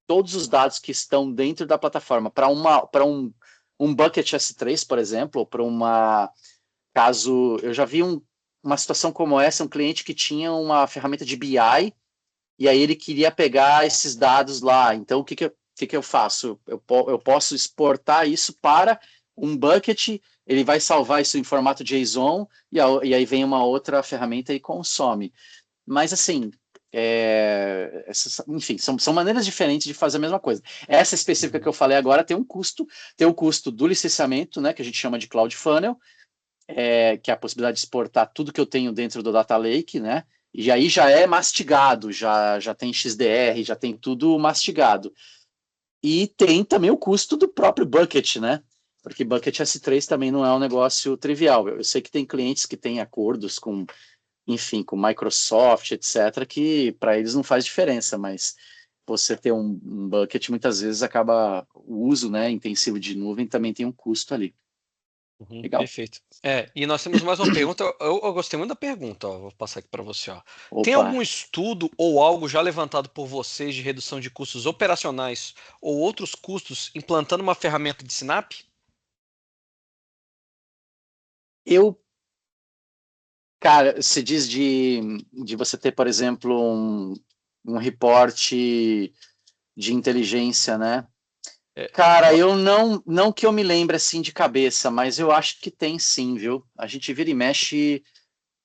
todos os dados que estão dentro da plataforma para um bucket S3, por exemplo, ou para caso eu já vi uma situação como essa, um cliente que tinha uma ferramenta de BI e aí ele queria pegar esses dados lá. Então o que eu faço? Eu posso exportar isso para um bucket, ele vai salvar isso em formato JSON e aí vem uma outra ferramenta e consome. Mas, assim, enfim, são maneiras diferentes de fazer a mesma coisa. Essa específica que eu falei agora tem o custo do licenciamento, né, que a gente chama de Cloud Funnel, que é a possibilidade de exportar tudo que eu tenho dentro do Data Lake, né, e aí já é mastigado, já tem XDR, já tem tudo mastigado. E tem também o custo do próprio bucket, né, porque bucket S3 também não é um negócio trivial. Eu sei que tem clientes que têm acordos enfim, com Microsoft, etc., que para eles não faz diferença, mas você ter um bucket muitas vezes acaba, o uso, né, intensivo de nuvem também tem um custo ali. Legal? Perfeito. E nós temos mais uma pergunta. Eu gostei muito da pergunta, ó, vou passar aqui para você. Ó. Tem Opa, algum estudo ou algo já levantado por vocês de redução de custos operacionais ou outros custos implantando uma ferramenta de Sinap? eu, cara, se diz de você ter, por exemplo, um reporte de inteligência, né? É, Cara, eu não que eu me lembre assim de cabeça, mas eu acho que tem sim, viu? A gente vira e mexe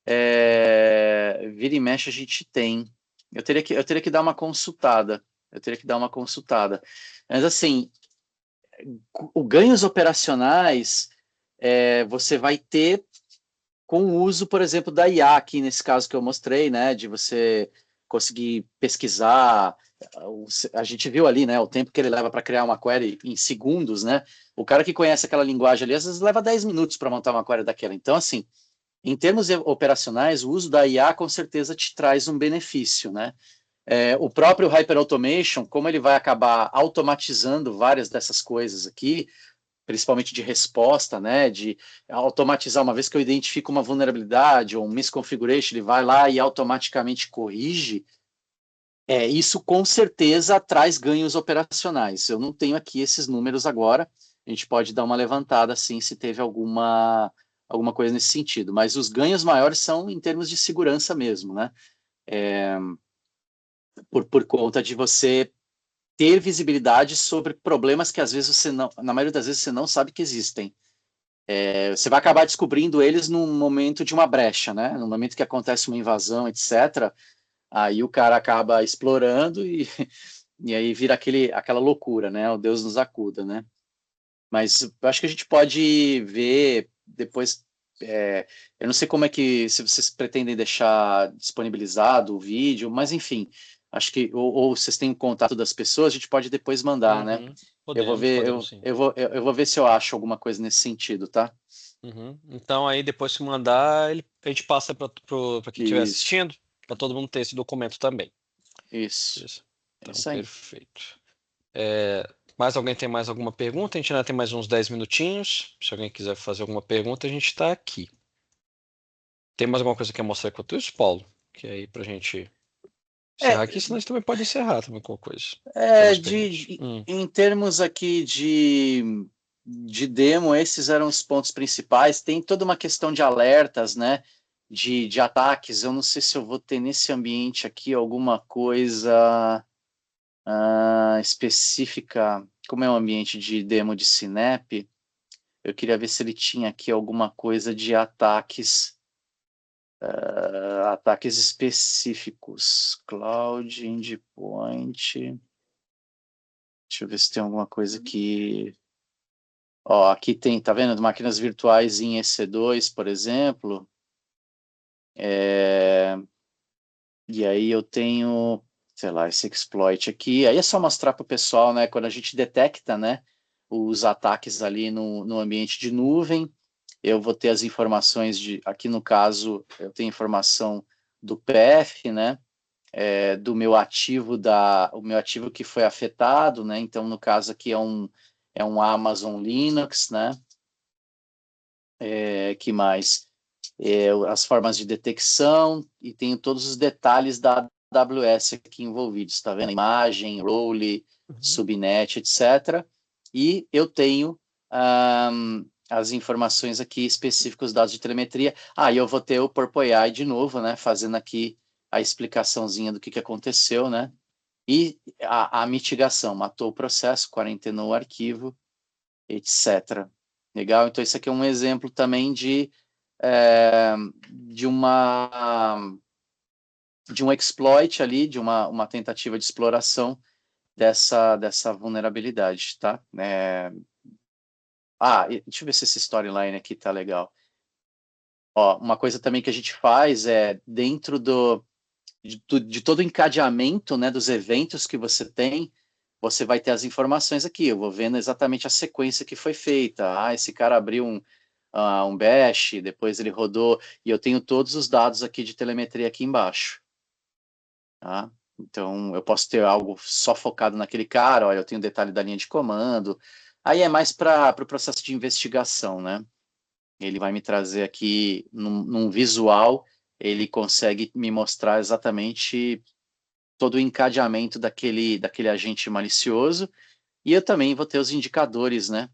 a gente tem. Eu teria que dar uma consultada. Eu teria que dar uma consultada. Mas assim, o ganhos operacionais você vai ter com o uso, por exemplo, da IA, aqui nesse caso que eu mostrei, né? De você conseguir pesquisar. A gente viu ali, né? O tempo que ele leva para criar uma query em segundos, né? O cara que conhece aquela linguagem ali, às vezes leva 10 minutos para montar uma query daquela. Então, assim, em termos operacionais, o uso da IA com certeza te traz um benefício, né? O próprio Hyperautomation, como ele vai acabar automatizando várias dessas coisas aqui, principalmente de resposta, né? De automatizar, uma vez que eu identifico uma vulnerabilidade ou um misconfiguration, ele vai lá e automaticamente corrige. Isso com certeza traz ganhos operacionais. Eu não tenho aqui esses números agora. A gente pode dar uma levantada assim se teve alguma coisa nesse sentido. Mas os ganhos maiores são em termos de segurança mesmo, né? Por conta de você ter visibilidade sobre problemas que às vezes você não, na maioria das vezes você não sabe que existem. Você vai acabar descobrindo eles num momento de uma brecha, né? No momento que acontece uma invasão, etc. Aí o cara acaba explorando e aí vira aquela loucura, né? O Deus nos acuda, né? Mas eu acho que a gente pode ver depois. Eu não sei como é que, se vocês pretendem deixar disponibilizado o vídeo, mas enfim, acho que, ou vocês têm o contato das pessoas, a gente pode depois mandar, né? Uhum. Eu vou Podemos, ver, podemos sim. eu vou ver se eu acho alguma coisa nesse sentido, tá? Uhum. Então aí depois que mandar, a gente passa para quem estiver Isso, assistindo, para todo mundo ter esse documento também. isso, Isso. é Então, isso aí. perfeito. Mais alguém tem mais alguma pergunta? A gente ainda tem mais uns 10 minutinhos. Se alguém quiser fazer alguma pergunta, a gente está aqui. Tem mais alguma coisa que quer mostrar enquanto isso, Paulo? Que aí pra gente encerrar É, aqui, senão a gente também pode encerrar também com coisa. Tem mais perguntas? em termos aqui de demo, esses eram os pontos principais. Tem toda uma questão de alertas, né? De ataques. Eu não sei se eu vou ter nesse ambiente aqui alguma coisa. específica, como é um ambiente de demo de Sinap, eu queria ver se ele tinha aqui alguma coisa de ataques específicos. Cloud, Endpoint. Deixa eu ver se tem alguma coisa que... Ó, aqui tem, tá vendo? Máquinas virtuais em EC2, por exemplo. E aí eu tenho, sei lá, esse exploit aqui. Aí é só mostrar para o pessoal, né? Quando a gente detecta, né, os ataques ali no ambiente de nuvem, eu vou ter as informações aqui no caso, eu tenho informação do PF, né? Do meu ativo o meu ativo que foi afetado, né? Então, no caso aqui é um Amazon Linux, né? Que mais? As formas de detecção e tenho todos os detalhes da AWS aqui envolvidos, tá vendo? Imagem, role, subnet, etc. E eu tenho as informações aqui específicas, dados de telemetria. E eu vou ter o Purple AI de novo, né? Fazendo aqui a explicaçãozinha do que aconteceu, né? E a mitigação, matou o processo, quarentenou o arquivo, etc. Legal? Então, isso aqui é um exemplo também é, de de um exploit ali, de uma tentativa de exploração dessa vulnerabilidade, tá? Deixa eu ver se essa storyline aqui tá legal. Ó, uma coisa também que a gente faz é, dentro de todo o encadeamento, né, dos eventos que você tem, você vai ter as informações aqui. Eu vou vendo exatamente a sequência que foi feita. Esse cara abriu um bash, depois ele rodou, e eu tenho todos os dados aqui de telemetria aqui embaixo. Tá? Então, eu posso ter algo só focado naquele cara, olha, eu tenho detalhe da linha de comando. Aí é mais para o processo de investigação, né? Ele vai me trazer aqui num visual, ele consegue me mostrar exatamente todo o encadeamento daquele agente malicioso, e eu também vou ter os indicadores, né?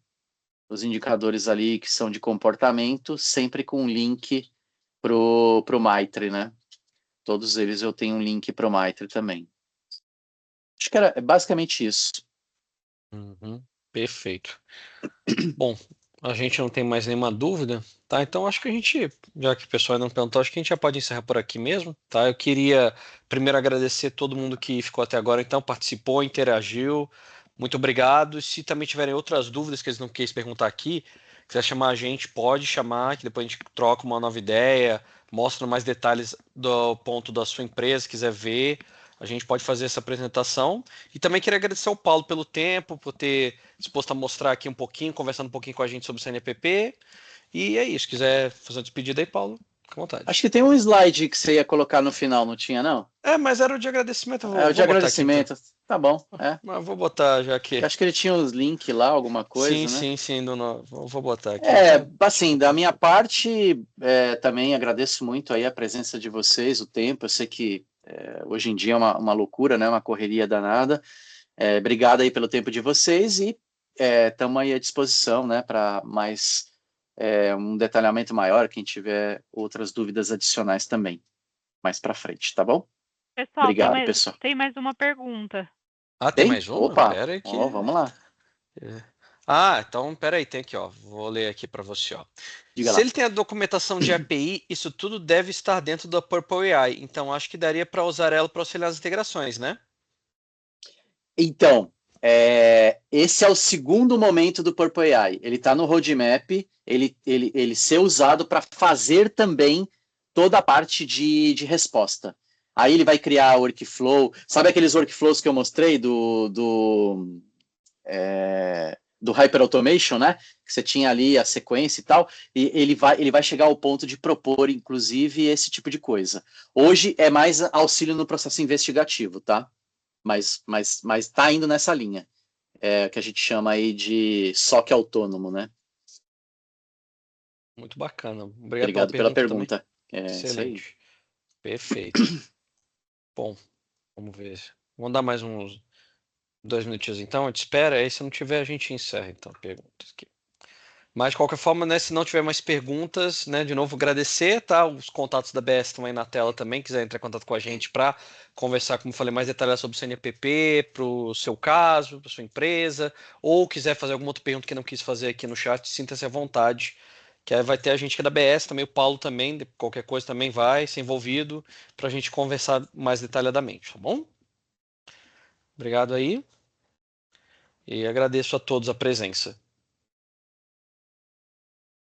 Os indicadores ali que são de comportamento, sempre com um link pro Maitre, né? Todos eles eu tenho um link pro Maitre também. Acho que era basicamente isso. Uhum, perfeito. Bom, a gente não tem mais nenhuma dúvida, tá? Então acho que a gente, já que o pessoal ainda não perguntou, acho que a gente já pode encerrar por aqui mesmo, tá? Eu queria primeiro agradecer todo mundo que ficou até agora, então participou, interagiu. Muito obrigado. Se também tiverem outras dúvidas que eles não quis perguntar aqui, quiser chamar a gente, pode chamar, que depois a gente troca uma nova ideia, mostra mais detalhes do ponto da sua empresa, quiser ver, a gente pode fazer essa apresentação. E também queria agradecer ao Paulo pelo tempo, por ter disposto a mostrar aqui um pouquinho, conversando um pouquinho com a gente sobre o CNPP. E é isso. Quiser fazer uma despedida aí, Paulo, fica à Acho vontade. que tem um slide que você ia colocar no final, não tinha, não? Mas era o de agradecimento, eu É vou, o de vou botar aqui então. agradecimento. Tá bom, é. Mas eu vou botar já Eu aqui. acho que ele tinha os links lá, alguma Sim, coisa, né? sim, sim, vou botar aqui. Então, deixa eu Assim, da botar minha aqui. parte, também agradeço muito aí a presença de vocês, o tempo. Eu sei que hoje em dia é uma loucura, né? Uma correria danada. Obrigado aí pelo tempo de vocês e estamos aí à disposição, né? Para mais um detalhamento maior, quem tiver outras dúvidas adicionais também, mais para frente, tá bom? Pessoal, Obrigado, pessoal. tem mais uma pergunta. Tem Tem? mais uma? Opa! Pera aí que. Ó, vamos lá. Então, pera aí, tem aqui, ó. Vou ler aqui para você, ó. Diga Se lá. ele tem a documentação de API, isso tudo deve estar dentro da Purple AI. Então, acho que daria para usar ela para auxiliar as integrações, né? Então, esse é o segundo momento do Purple AI. Ele está no roadmap, ele ser usado para fazer também toda a parte de resposta. Aí ele vai criar workflow. Sabe aqueles workflows que eu mostrei do Hyper Automation, né? Que você tinha ali a sequência e tal, e ele vai chegar ao ponto de propor, inclusive, esse tipo de coisa. Hoje é mais auxílio no processo investigativo, tá? Mas tá indo nessa linha, que a gente chama aí de SOC autônomo, né? Muito bacana. Obrigado pela Obrigado pela pergunta também. pergunta. É isso aí. Excelente. Perfeito. Bom, vamos ver. Vamos dar mais uns 2 minutinhos então. A gente espera. Aí, se não tiver, a gente encerra então perguntas aqui. Mas, de qualquer forma, né, se não tiver mais perguntas, né, de novo agradecer, tá? Os contatos da BS estão aí na tela também, quiser entrar em contato com a gente para conversar, como eu falei, mais detalhado sobre o CNPP, para o seu caso, para sua empresa, ou quiser fazer alguma outra pergunta que não quis fazer aqui no chat, sinta-se à vontade, que aí vai ter a gente que é da BS, também o Paulo também, qualquer coisa também vai ser envolvido, para a gente conversar mais detalhadamente, tá bom? Obrigado aí, e agradeço a todos a presença.